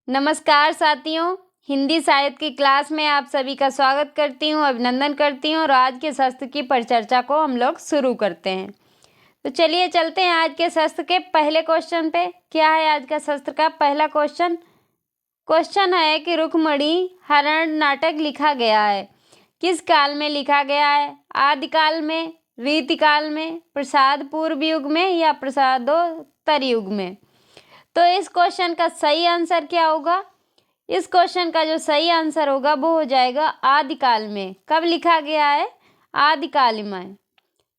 नमस्कार साथियों, हिंदी साहित्य की क्लास में आप सभी का स्वागत करती हूँ, अभिनंदन करती हूँ और आज के शस्त्र की परिचर्चा को हम लोग शुरू करते हैं। तो चलिए चलते हैं आज के शस्त्र के पहले क्वेश्चन पे। क्या है आज का शस्त्र का पहला क्वेश्चन? क्वेश्चन है कि रुक्मणी हरण नाटक लिखा गया है, किस काल में लिखा गया है? आदिकाल में, रीतिकाल में, प्रसाद पूर्व युग में या प्रसादोत्तर युग में? तो इस क्वेश्चन का सही आंसर क्या होगा? इस क्वेश्चन का जो सही आंसर होगा वो हो जाएगा आदिकाल में। कब लिखा गया है? आदिकाल में।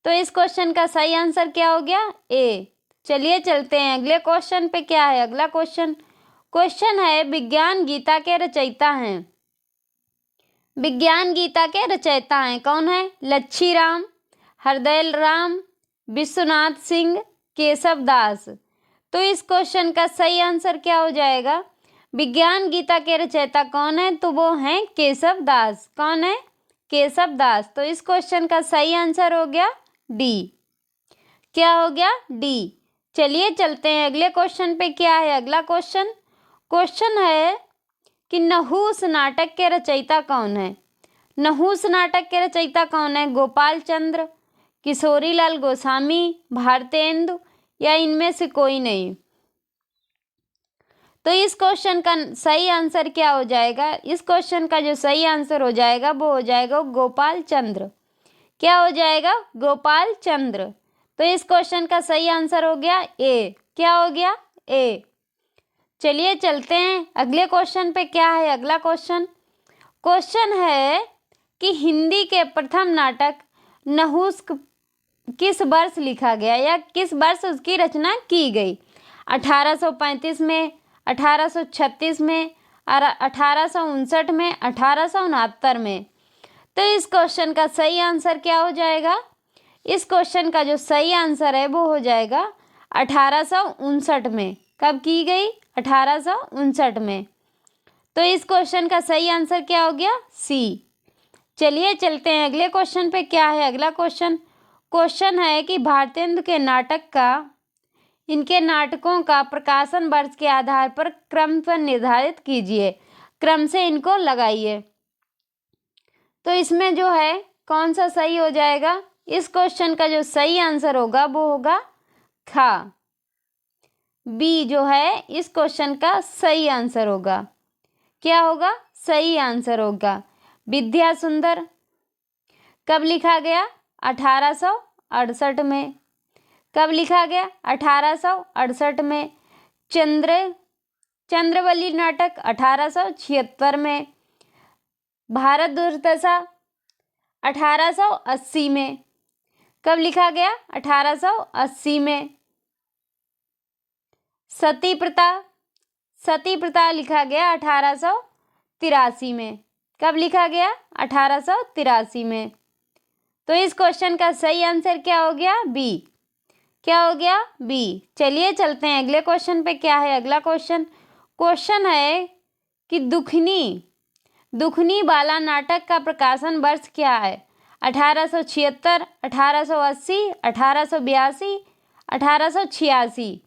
तो इस क्वेश्चन का सही आंसर क्या हो गया? ए। चलिए चलते हैं अगले क्वेश्चन पे। क्या है अगला क्वेश्चन? क्वेश्चन है विज्ञान गीता के रचयिता हैं। विज्ञान गीता के रचयिता हैं कौन है? लच्छी राम, हरदयाल राम, विश्वनाथ सिंह, केशव दास। तो इस क्वेश्चन का सही आंसर क्या हो जाएगा? विज्ञान गीता के रचयिता कौन है? तो वो हैं केशव दास। कौन है? केशव दास। तो इस क्वेश्चन का सही आंसर हो गया डी। क्या हो गया? डी। चलिए चलते हैं अगले क्वेश्चन पे। क्या है अगला क्वेश्चन? क्वेश्चन है कि नहुस नाटक के रचयिता कौन है? नहुस नाटक के रचयिता कौन है? गोपाल चंद्र, किशोरीलाल गोस्वामी, भारतेंदु या इनमें से कोई नहीं? तो इस क्वेश्चन का सही आंसर क्या हो जाएगा? इस क्वेश्चन का जो सही आंसर हो जाएगा वो हो जाएगा गोपाल चंद्र। क्या हो जाएगा? गोपाल चंद्र। तो इस क्वेश्चन का सही आंसर हो गया ए। क्या हो गया? ए। चलिए चलते हैं अगले क्वेश्चन पे। क्या है अगला क्वेश्चन? क्वेश्चन है कि हिंदी के प्रथम नाटक नहुस किस वर्ष लिखा गया या किस वर्ष उसकी रचना की गई? 1835 में, 1836 में, 1859 में, 1869 में? तो इस क्वेश्चन का सही आंसर क्या हो जाएगा? इस क्वेश्चन का जो सही आंसर है वो हो जाएगा 1859 में। कब की गई? 1859 में। तो इस क्वेश्चन का सही आंसर क्या हो गया? सी। चलिए चलते हैं अगले क्वेश्चन पे। क्या है अगला क्वेश्चन? क्वेश्चन है कि भारतेंदु के नाटक का, इनके नाटकों का प्रकाशन वर्ष के आधार पर क्रम पर निर्धारित कीजिए। क्रम से इनको लगाइए। तो इसमें जो है कौन सा सही हो जाएगा? इस क्वेश्चन का जो सही आंसर होगा वो होगा खा। बी जो है इस क्वेश्चन का सही आंसर होगा। क्या होगा? सही आंसर होगा विद्या सुंदर। कब लिखा गया? 1868 में। कब लिखा गया? 1868 में। चंद्रवली नाटक 1876 में। भारत दुर्दशा 1880 में। कब लिखा गया? 1880 में। सती प्रथा लिखा गया 1883 में। कब लिखा गया? 1883 में। तो इस क्वेश्चन का सही आंसर क्या हो गया? बी। क्या हो गया? बी। चलिए चलते हैं अगले क्वेश्चन पे। क्या है अगला क्वेश्चन? क्वेश्चन है कि दुखनी बाला नाटक का प्रकाशन वर्ष क्या है? 1876, 1880, 1882, 1886?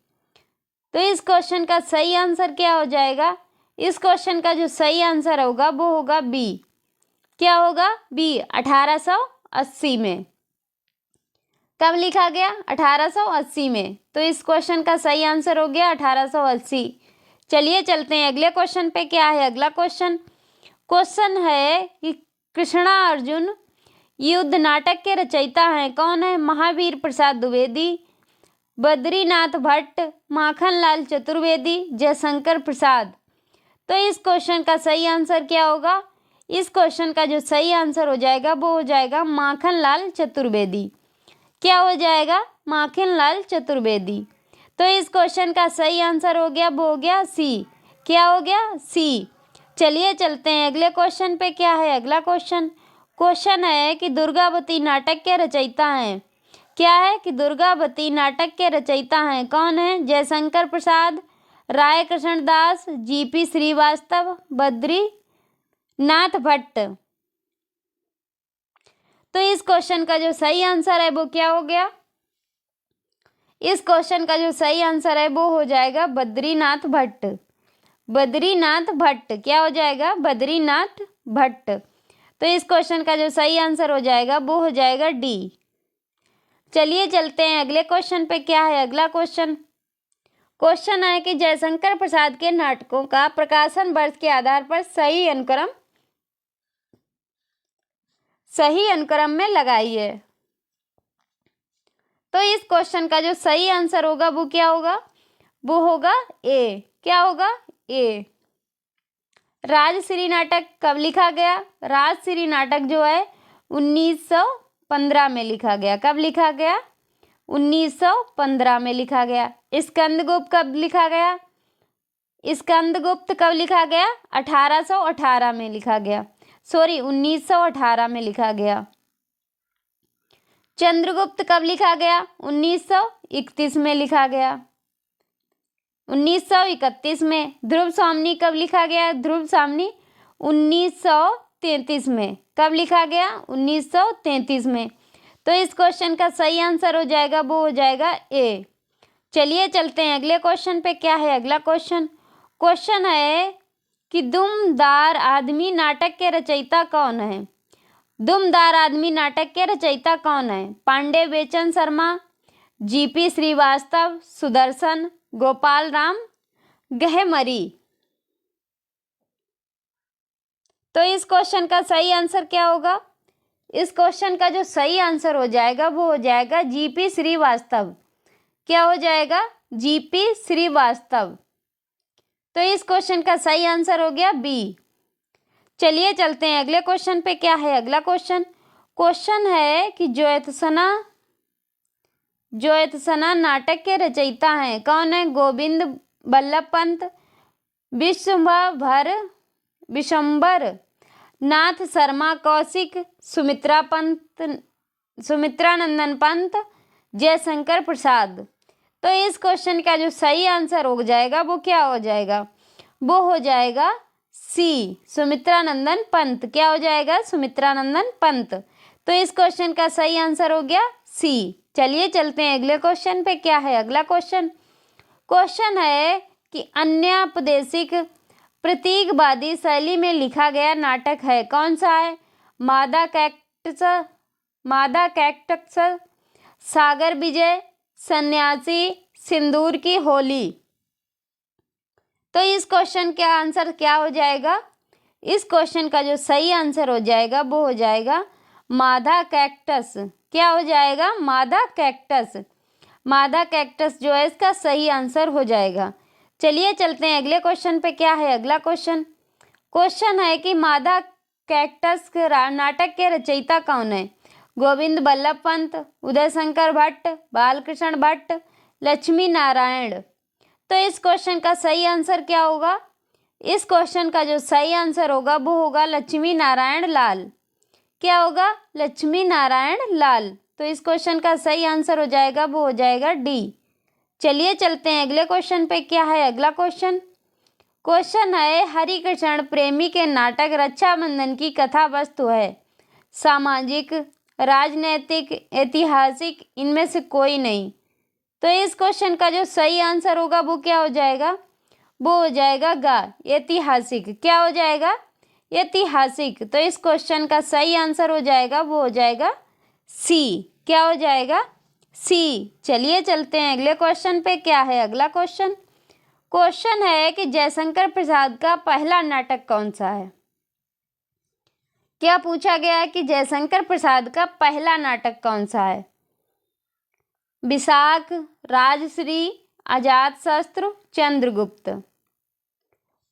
तो इस क्वेश्चन का सही आंसर क्या हो जाएगा? इस क्वेश्चन का जो सही आंसर होगा वो होगा बी। क्या होगा? बी। 1880 में। कब लिखा गया? 1880 में। तो इस क्वेश्चन का सही आंसर हो गया 1880। चलिए चलते हैं अगले क्वेश्चन पे। क्या है अगला क्वेश्चन? क्वेश्चन है कि कृष्णा अर्जुन युद्ध नाटक के रचयिता हैं कौन है? महावीर प्रसाद द्विवेदी, बद्रीनाथ भट्ट, माखनलाल चतुर्वेदी, जयशंकर प्रसाद? तो इस क्वेश्चन का सही आंसर क्या होगा? इस क्वेश्चन का जो सही आंसर हो जाएगा वो हो जाएगा माखनलाल चतुर्वेदी। क्या हो जाएगा? माखनलाल चतुर्वेदी। तो इस क्वेश्चन का सही आंसर हो गया वो हो गया सी। क्या हो गया? सी। चलिए चलते हैं अगले क्वेश्चन पे। क्या है अगला क्वेश्चन? क्वेश्चन है कि दुर्गावती नाटक के रचयिता हैं। क्या है? कि दुर्गावती नाटक के रचयिता हैं कौन है? जयशंकर प्रसाद, राय कृष्ण दास, जीपी श्रीवास्तव, बद्रीनाथ भट्ट? तो इस क्वेश्चन का जो सही आंसर है वो क्या हो गया? इस क्वेश्चन का जो सही आंसर है वो हो जाएगा बद्रीनाथ भट्ट। बद्रीनाथ भट्ट। क्या हो जाएगा? बद्रीनाथ भट्ट। तो इस क्वेश्चन का जो सही आंसर हो जाएगा वो हो जाएगा डी। चलिए चलते हैं अगले क्वेश्चन पे। क्या है अगला क्वेश्चन? क्वेश्चन है कि जयशंकर प्रसाद के नाटकों का प्रकाशन वर्ष के आधार पर सही अनुक्रम में लगाइए। तो इस क्वेश्चन का जो सही आंसर होगा वो क्या होगा? वो होगा ए। क्या होगा? ए। राजश्री नाटक कब लिखा गया? राजश्री नाटक जो है 1915 में लिखा गया। कब लिखा गया? 1915 में लिखा गया। स्कंदगुप्त कब लिखा गया? स्कंदगुप्त कब लिखा गया? 1818 में लिखा गया। 1918 में लिखा गया। चंद्रगुप्त कब लिखा गया? 1931 में लिखा गया। 1931 में। ध्रुव स्वामिनी कब लिखा गया? ध्रुव स्वामिनी 1933 में। कब लिखा गया? 1933 में। तो इस क्वेश्चन का सही आंसर हो जाएगा वो हो जाएगा ए। चलिए चलते हैं अगले क्वेश्चन पे। क्या है अगला क्वेश्चन? क्वेश्चन है कि दुमदार आदमी नाटक के रचयिता कौन है? दुमदार आदमी नाटक के रचयिता कौन है? पांडे बेचन शर्मा, जीपी श्रीवास्तव, सुदर्शन, गोपाल राम गहमरी। तो इस क्वेश्चन का सही आंसर क्या होगा? इस क्वेश्चन का जो सही आंसर हो जाएगा वो हो जाएगा जीपी श्रीवास्तव। क्या हो जाएगा? जीपी श्रीवास्तव। तो इस क्वेश्चन का सही आंसर हो गया बी। चलिए चलते हैं अगले क्वेश्चन पे। क्या है अगला क्वेश्चन? क्वेश्चन है कि ज्योत्सना नाटक के रचयिता हैं। कौन है? गोविंद बल्लभ पंत, विशंबर नाथ शर्मा कौशिक, सुमित्रानंदन पंत, जयशंकर प्रसाद। तो इस क्वेश्चन का जो सही आंसर हो जाएगा वो क्या हो जाएगा? वो हो जाएगा सी, सुमित्रानंदन पंत। क्या हो जाएगा? सुमित्रानंदन पंत। तो इस क्वेश्चन का सही आंसर हो गया सी। चलिए चलते हैं अगले क्वेश्चन पे। क्या है अगला क्वेश्चन? क्वेश्चन है कि अन्यापदेशिक प्रतीकवादी शैली में लिखा गया नाटक है। कौन सा है? मादा कैक्टस, सागर विजय, सन्यासी, सिंदूर की होली। तो इस क्वेश्चन का आंसर क्या हो जाएगा? इस क्वेश्चन का जो सही आंसर हो जाएगा वो हो जाएगा मादा कैक्टस। क्या हो जाएगा? मादा कैक्टस। मादा कैक्टस जो है इसका सही आंसर हो जाएगा। चलिए चलते हैं अगले क्वेश्चन पे। क्या है अगला क्वेश्चन? क्वेश्चन है कि मादा कैक्टस के नाटक के रचयिता कौन है? गोविंद बल्लभ पंत, उदय शंकर भट्ट, बालकृष्ण भट्ट, लक्ष्मी नारायण। तो इस क्वेश्चन का सही आंसर क्या होगा? इस क्वेश्चन का जो सही आंसर होगा वो होगा लक्ष्मी नारायण लाल। क्या होगा? लक्ष्मी नारायण लाल। तो इस क्वेश्चन का सही आंसर हो जाएगा वो हो जाएगा डी। चलिए चलते हैं अगले क्वेश्चन पे। क्या है अगला क्वेश्चन? क्वेश्चन है हरिकृष्ण प्रेमी के नाटक रक्षाबंधन की कथा वस्तु है सामाजिक, राजनैतिक, ऐतिहासिक, इनमें से कोई नहीं। तो इस क्वेश्चन का जो सही आंसर होगा वो क्या हो जाएगा? वो हो जाएगा गा, ऐतिहासिक। क्या हो जाएगा? ऐतिहासिक। तो इस क्वेश्चन का सही आंसर हो जाएगा वो हो जाएगा सी। क्या हो जाएगा? सी। चलिए चलते हैं अगले क्वेश्चन पे। क्या है अगला क्वेश्चन? क्वेश्चन है कि जयशंकर प्रसाद का पहला नाटक कौन सा है? क्या पूछा गया है कि जयशंकर प्रसाद का पहला नाटक कौन सा है? विशाख, राजश्री, अजातशत्रु, चंद्रगुप्त।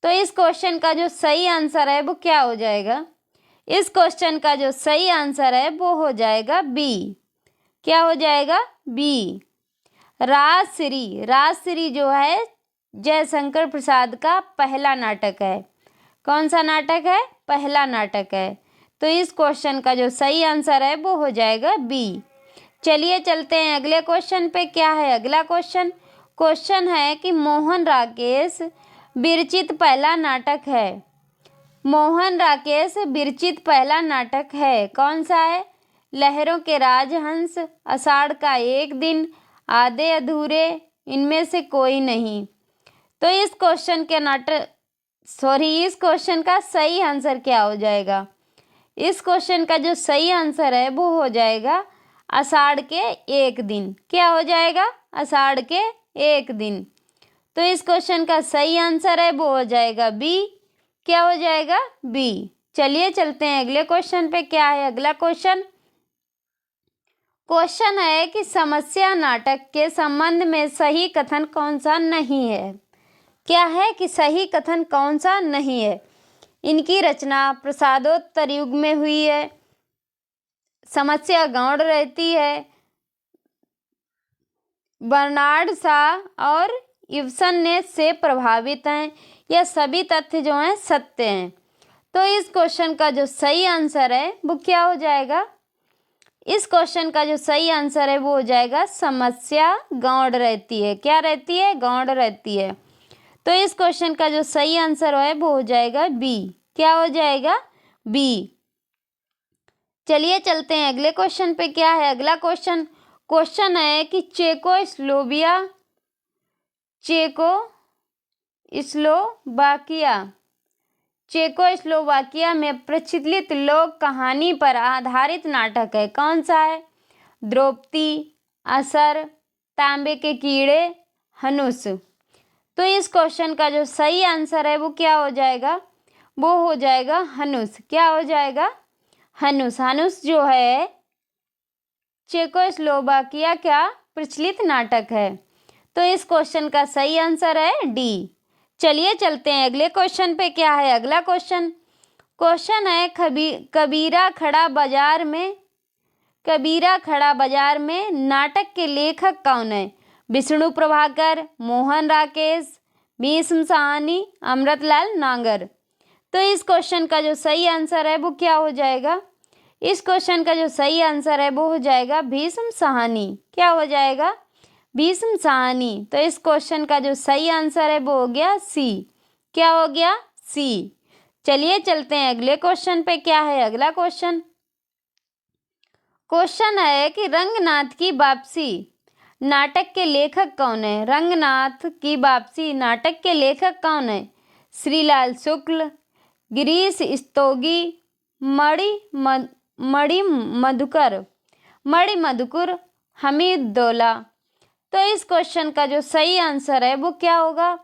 तो इस क्वेश्चन का जो सही आंसर है वो क्या हो जाएगा? इस क्वेश्चन का जो सही आंसर है वो हो जाएगा बी। क्या हो जाएगा? बी, राजश्री। राजश्री जो है जयशंकर प्रसाद का पहला नाटक है। कौन सा नाटक है? पहला नाटक है। तो इस क्वेश्चन का जो सही आंसर है वो हो जाएगा बी। चलिए चलते हैं अगले क्वेश्चन पे। क्या है अगला क्वेश्चन? क्वेश्चन है कि मोहन राकेश विरचित पहला नाटक है। मोहन राकेश विरचित पहला नाटक है। कौन सा है? लहरों के राजहंस, आषाढ़ का एक दिन, आधे अधूरे, इनमें से कोई नहीं। तो इस क्वेश्चन के इस क्वेश्चन का सही आंसर क्या हो जाएगा? इस क्वेश्चन का जो सही आंसर है वो हो जाएगा आषाढ़ के 1 दिन। क्या हो जाएगा? आषाढ़ के 1 दिन। तो इस क्वेश्चन का सही आंसर है वो हो जाएगा बी। क्या हो जाएगा? बी। चलिए चलते हैं अगले क्वेश्चन पे। क्या है अगला क्वेश्चन? क्वेश्चन है कि समस्या नाटक के संबंध में सही कथन कौन सा नहीं है? क्या है कि सही कथन कौन सा नहीं है? इनकी रचना प्रसादोत्तर युग में हुई है, समस्या गौण रहती है, बर्नार्ड शा और इब्सन ने से प्रभावित हैं, यह सभी तथ्य जो हैं सत्य हैं। तो इस क्वेश्चन का जो सही आंसर है वो क्या हो जाएगा? इस क्वेश्चन का जो सही आंसर है वो हो जाएगा समस्या गौण रहती है। क्या रहती है? गौण रहती है। तो इस क्वेश्चन का जो सही आंसर है वो हो जाएगा बी। क्या हो जाएगा? बी। चलिए चलते हैं अगले क्वेश्चन पे। क्या है अगला क्वेश्चन? क्वेश्चन है कि चेकोस्लोवाकिया में प्रचलित लोक कहानी पर आधारित नाटक है। कौन सा है? द्रौपदी, असर, तांबे के कीड़े, हनुस। तो इस क्वेश्चन का जो सही आंसर है वो क्या हो जाएगा? वो हो जाएगा हनुस। क्या हो जाएगा? हनुस। हनुस जो है चेकोस्लोवाकिया का प्रचलित नाटक है। तो इस क्वेश्चन का सही आंसर है डी। चलिए चलते हैं अगले क्वेश्चन पे। क्या है अगला क्वेश्चन? क्वेश्चन है कबीरा खड़ा बाजार में नाटक के लेखक कौन है? विष्णु प्रभाकर, मोहन राकेश, भीष्म साहनी, अमृतलाल नागर। तो इस क्वेश्चन का जो सही आंसर है वो क्या हो जाएगा? इस क्वेश्चन का जो सही आंसर है वो हो जाएगा भीष्म साहनी। क्या हो जाएगा? भीष्म साहनी। तो इस क्वेश्चन का जो सही आंसर है वो हो गया सी। क्या हो गया? सी। चलिए चलते हैं अगले क्वेश्चन पे। क्या है अगला क्वेश्चन? क्वेश्चन है कि रंगनाथ की वापसी नाटक के लेखक कौन है? रंगनाथ की वापसी नाटक के लेखक कौन है? श्रीलाल शुक्ल, गिरीश स्तोगी, मणि मधुकर, हमीदुल्ला। तो इस क्वेश्चन का जो सही आंसर है वो क्या होगा?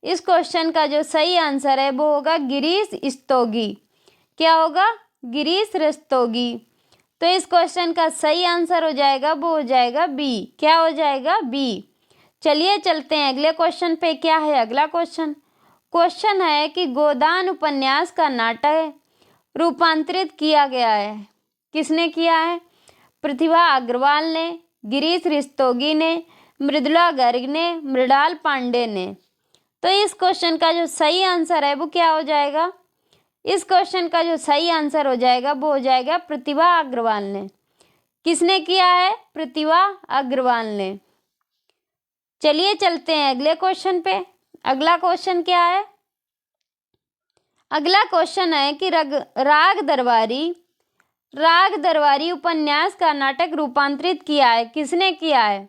इस क्वेश्चन का जो सही आंसर है वो होगा गिरीश स्तोगी। क्या होगा? गिरीश रस्तोगी। तो इस क्वेश्चन का सही आंसर हो जाएगा वो हो जाएगा बी। क्या हो जाएगा? बी। चलिए चलते हैं अगले क्वेश्चन पे। क्या है अगला क्वेश्चन? क्वेश्चन है कि गोदान उपन्यास का नाटक रूपांतरित किया गया है। किसने किया है? प्रतिभा अग्रवाल ने, गिरीश रस्तोगी ने, मृदुला गर्ग ने, मृणाल पांडे ने। तो इस क्वेश्चन का जो सही आंसर है वो क्या हो जाएगा? इस क्वेश्चन का जो सही आंसर हो जाएगा वो हो जाएगा प्रतिभा अग्रवाल ने। किसने किया है? प्रतिभा अग्रवाल ने। चलिए चलते हैं अगले क्वेश्चन पे। अगला क्वेश्चन क्या है? अगला क्वेश्चन है कि राग दरबारी उपन्यास का नाटक रूपांतरित किया है। किसने किया है?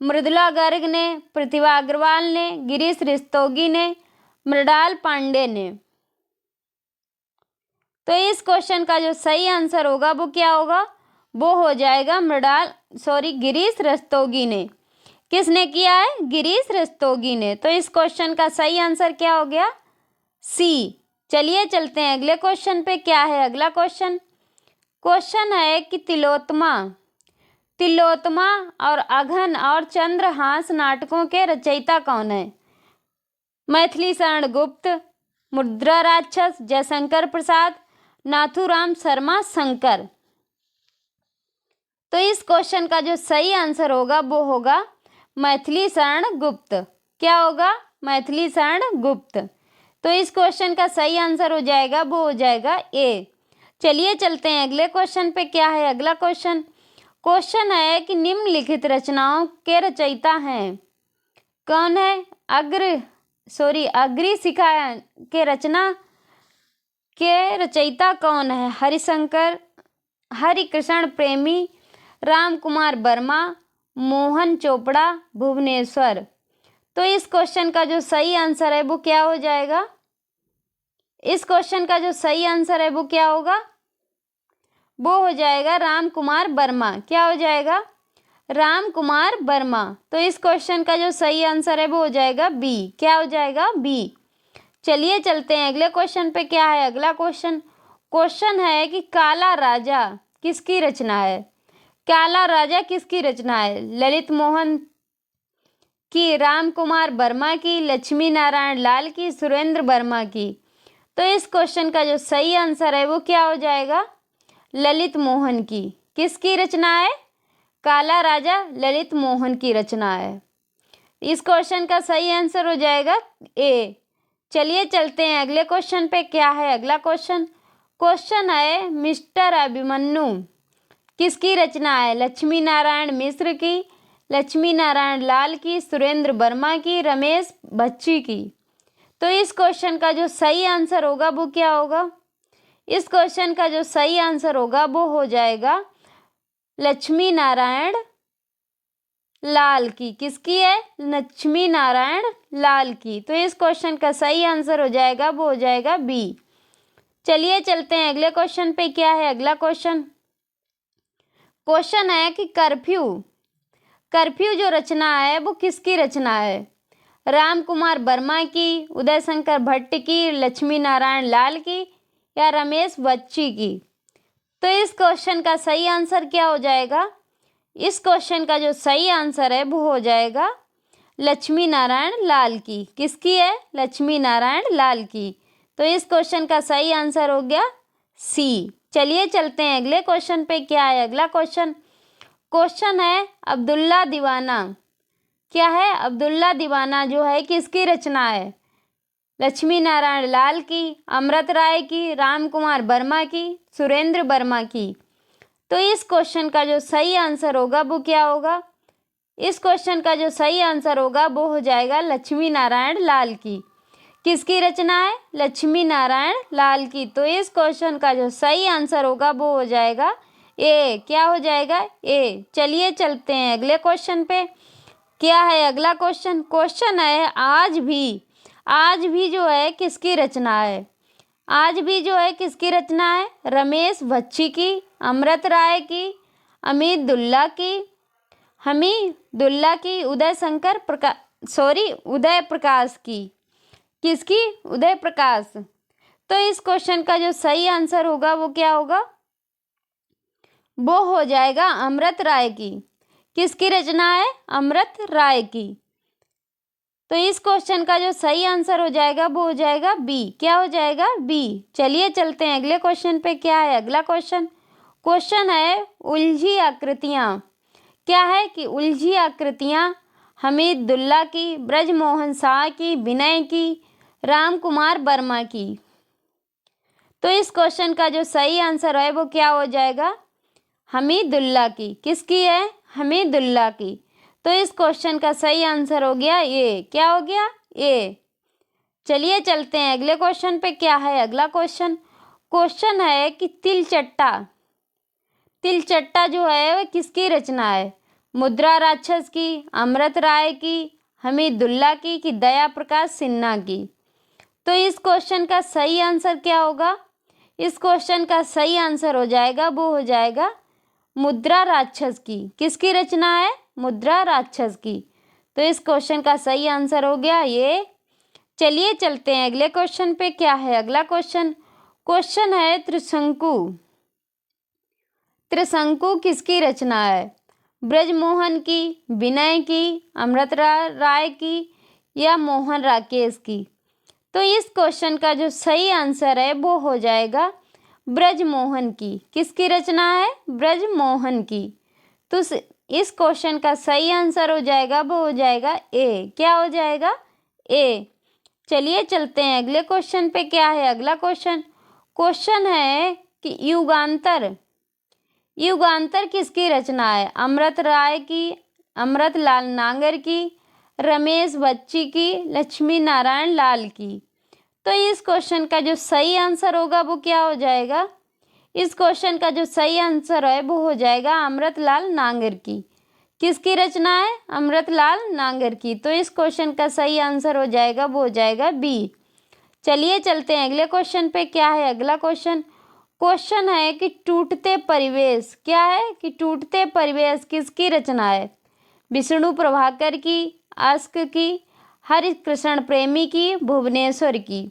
मृदुला गर्ग ने, प्रतिभा अग्रवाल ने, गिरीश रस्तोगी ने, मृणाल पांडे ने। तो इस क्वेश्चन का जो सही आंसर होगा वो क्या होगा? वो हो जाएगा गिरीश रस्तोगी ने। किसने किया है? गिरीश रस्तोगी ने। तो इस क्वेश्चन का सही आंसर क्या हो गया? सी। चलिए चलते हैं अगले क्वेश्चन पे। क्या है अगला क्वेश्चन? क्वेश्चन है कि तिलोत्तमा और अघन और चंद्रहास नाटकों के रचयिता कौन है? मैथिली शरण गुप्त, मुद्रा राक्षस, जयशंकर प्रसाद, नाथूराम शर्मा शंकर। तो इस क्वेश्चन का जो सही आंसर होगा वो होगा मैथिली शरण गुप्त। क्या होगा? मैथिली शरण गुप्त। तो इस क्वेश्चन का सही आंसर हो जाएगा वो हो जाएगा ए। चलिए चलते हैं अगले क्वेश्चन पे। क्या है अगला क्वेश्चन? क्वेश्चन है कि निम्नलिखित रचनाओं के रचयिता हैं। कौन है? अग्रिशिखा के रचना के रचयिता कौन है? हरिशंकर, हरिकृष्ण प्रेमी, राम कुमार वर्मा, मोहन चोपड़ा, भुवनेश्वर। तो इस क्वेश्चन का जो सही आंसर है वो क्या हो जाएगा? इस क्वेश्चन का जो सही आंसर है वो क्या होगा, वो हो जाएगा राम कुमार वर्मा। क्या हो जाएगा, राम कुमार वर्मा। तो इस क्वेश्चन का जो सही आंसर है वो हो जाएगा बी। क्या हो जाएगा, बी। चलिए चलते हैं अगले क्वेश्चन पे। क्या है अगला क्वेश्चन, क्वेश्चन है कि काला राजा किसकी रचना है। काला राजा किसकी रचना है, ललित मोहन की, राम कुमार वर्मा की, लक्ष्मी नारायण लाल की, सुरेंद्र वर्मा की। तो इस क्वेश्चन का जो सही आंसर है वो क्या हो जाएगा, ललित मोहन की। किसकी रचना है, काला राजा ललित मोहन की रचना है। इस क्वेश्चन का सही आंसर हो जाएगा ए। चलिए चलते हैं अगले क्वेश्चन पे। क्या है अगला क्वेश्चन, क्वेश्चन है मिस्टर अभिमन्यु किसकी रचना है, लक्ष्मी नारायण मिश्र की, लक्ष्मी नारायण लाल की, सुरेंद्र वर्मा की, रमेश बच्ची की। तो इस क्वेश्चन का जो सही आंसर होगा वो क्या होगा, इस क्वेश्चन का जो सही आंसर होगा वो हो जाएगा लक्ष्मी नारायण लाल की। किसकी है, लक्ष्मी नारायण लाल की। तो इस क्वेश्चन का सही आंसर हो जाएगा वो हो जाएगा बी। चलिए चलते हैं अगले क्वेश्चन पे। क्या है अगला क्वेश्चन, क्वेश्चन है कि कर्फ्यू, कर्फ्यू जो रचना है वो किसकी रचना है, राम कुमार वर्मा की, उदय शंकर भट्ट की, लक्ष्मी नारायण लाल की या रमेश बच्ची की। तो इस क्वेश्चन का सही आंसर क्या हो जाएगा, इस क्वेश्चन का जो सही आंसर है वो हो जाएगा लक्ष्मी नारायण लाल की। किसकी है, लक्ष्मी नारायण लाल की। तो इस क्वेश्चन का सही आंसर हो गया सी। चलिए चलते हैं अगले क्वेश्चन पे। क्या है अगला क्वेश्चन, क्वेश्चन है अब्दुल्ला दीवाना। क्या है, अब्दुल्ला दीवाना जो है किसकी रचना है, लक्ष्मी नारायण लाल की, अमृत राय की, राम कुमार वर्मा की, सुरेंद्र वर्मा की। तो इस क्वेश्चन का जो सही आंसर होगा वो क्या होगा, इस क्वेश्चन का जो सही आंसर होगा वो हो जाएगा लक्ष्मी नारायण लाल की। किसकी रचना है, लक्ष्मी नारायण लाल की। तो इस क्वेश्चन का जो सही आंसर होगा वो हो जाएगा ए। क्या हो जाएगा, ए। चलिए चलते हैं अगले क्वेश्चन पे। क्या है अगला क्वेश्चन, क्वेश्चन है आज भी जो है किसकी रचना है, आज भी जो है किसकी रचना है, रमेश बच्ची की, अमृत राय की, हमीदुल्ला की, उदय प्रकाश की। किसकी, उदय प्रकाश। तो इस क्वेश्चन का जो सही आंसर होगा वो क्या होगा, वो हो जाएगा अमृत राय की। किसकी रचना है, अमृत राय की। तो इस क्वेश्चन का जो सही आंसर हो जाएगा वो हो जाएगा बी। क्या हो जाएगा, बी। चलिए चलते हैं अगले क्वेश्चन पे। क्या है अगला क्वेश्चन, क्वेश्चन है उलझी आकृतियाँ। क्या है कि उलझी आकृतियाँ हमीदुल्ला की, ब्रजमोहन शाह की, विनय की, राम कुमार वर्मा की। तो इस क्वेश्चन का जो सही आंसर है वो क्या हो जाएगा, हमीदुल्ला की। किसकी है, हमीदुल्ला की। तो इस क्वेश्चन का सही आंसर हो गया ए। क्या हो गया, ए। चलिए चलते हैं अगले क्वेश्चन पे। क्या है अगला क्वेश्चन, क्वेश्चन है कि तिलचट्टा, तिलचट्टा जो है वह किसकी रचना है, मुद्रा राक्षस की, अमृत राय की, हमीदुल्ला की कि दया प्रकाश सिन्हा की। तो इस क्वेश्चन का सही आंसर क्या होगा, इस क्वेश्चन का सही आंसर हो जाएगा वो हो जाएगा मुद्रा राक्षस की। किसकी रचना है, मुद्रा राक्षस की। तो इस क्वेश्चन का सही आंसर हो गया ये। चलिए चलते हैं अगले क्वेश्चन पे। क्या है अगला क्वेश्चन, क्वेश्चन है त्रिशंकु, त्रिशंकु किसकी रचना है, ब्रजमोहन की, विनय की, अमृत राय की या मोहन राकेश की। तो इस क्वेश्चन का जो सही आंसर है वो हो जाएगा ब्रजमोहन की। किसकी रचना है, ब्रजमोहन की। तो इस क्वेश्चन का सही आंसर हो जाएगा वो हो जाएगा ए। क्या हो जाएगा, ए। चलिए चलते हैं अगले क्वेश्चन पे। क्या है अगला क्वेश्चन, क्वेश्चन है कि युगांतर, युगांतर किसकी रचना है, अमृत राय की, अमृत लाल नांगर की, रमेश बच्ची की, लक्ष्मी नारायण लाल की। तो इस क्वेश्चन का जो सही आंसर होगा वो क्या हो जाएगा, इस क्वेश्चन का जो सही आंसर है वो हो जाएगा अमृत लाल नांगर की। किसकी रचना है, अमृत लाल नांगर की। तो इस क्वेश्चन का सही आंसर हो जाएगा वो हो जाएगा बी। चलिए चलते हैं अगले क्वेश्चन पे। क्या है अगला क्वेश्चन? क्वेश्चन है कि टूटते परिवेश, क्या है कि टूटते परिवेश किसकी रचना है? विष्णु प्रभाकर की, अस्क की, हरिकृष्ण प्रेमी की, भुवनेश्वर की।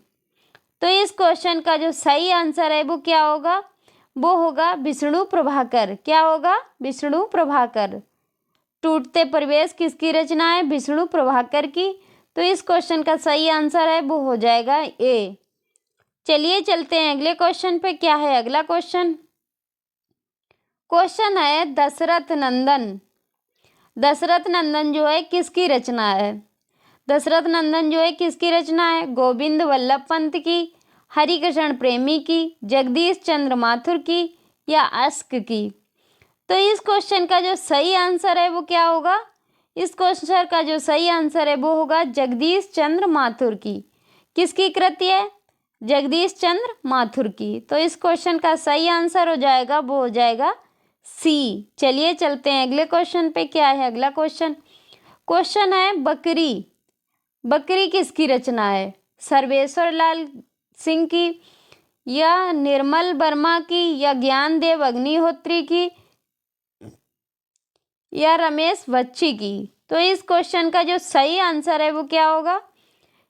तो इस क्वेश्चन का जो सही आंसर है वो क्या होगा? वो होगा विष्णु प्रभाकर। क्या होगा? विष्णु प्रभाकर। टूटते परिवेश किसकी रचना है? विष्णु प्रभाकर की। तो इस क्वेश्चन का सही आंसर है वो हो जाएगा ए। चलिए चलते हैं अगले क्वेश्चन पे। क्या है अगला क्वेश्चन? क्वेश्चन है दशरथ नंदन। दशरथ नंदन जो है किसकी रचना है? दशरथ नंदन जो है किसकी रचना है? गोविंद वल्लभ पंत की, हरिकृष्ण प्रेमी की, जगदीश चंद्र माथुर की या अस्क की। तो इस क्वेश्चन का जो सही आंसर है वो क्या होगा? इस क्वेश्चन का जो सही आंसर है वो होगा जगदीश चंद्र माथुर की। किसकी कृति है? जगदीश चंद्र माथुर की। तो इस क्वेश्चन का सही आंसर हो जाएगा वो हो जाएगा सी। चलिए चलते हैं अगले क्वेश्चन पे। क्या है अगला क्वेश्चन? क्वेश्चन है बकरी। बकरी किसकी रचना है? सर्वेश्वर लाल सिंह की, या निर्मल वर्मा की, या ज्ञानदेव अग्निहोत्री की, या रमेश बच्ची की। तो इस क्वेश्चन का जो सही आंसर है वो क्या होगा?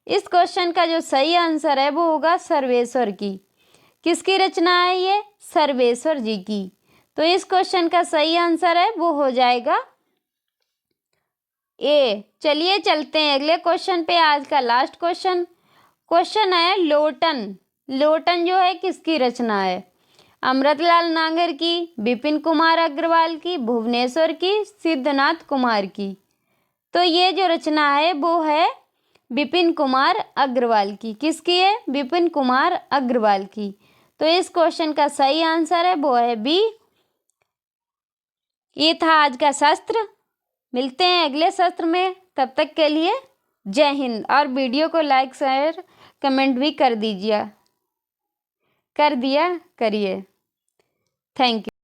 इस क्वेश्चन का जो सही आंसर है वो होगा सर्वेश्वर की। किसकी रचना है ये? सर्वेश्वर जी की। तो इस क्वेश्चन का सही आंसर है वो हो जाएगा ए। चलिए चलते हैं अगले क्वेश्चन पे। आज का लास्ट क्वेश्चन। क्वेश्चन है लोटन। लोटन जो है किसकी रचना है? अमृतलाल नागर की, विपिन कुमार अग्रवाल की, भुवनेश्वर की, सिद्धनाथ कुमार की। तो ये जो रचना है वो है विपिन कुमार अग्रवाल की। किसकी है? विपिन कुमार अग्रवाल की। तो इस क्वेश्चन का सही आंसर है वो है बी। ये था आज का शस्त्र। मिलते हैं अगले शस्त्र में। तब तक के लिए जय हिंद। और वीडियो को लाइक शेयर कमेंट भी कर दिया करिए। Thank you.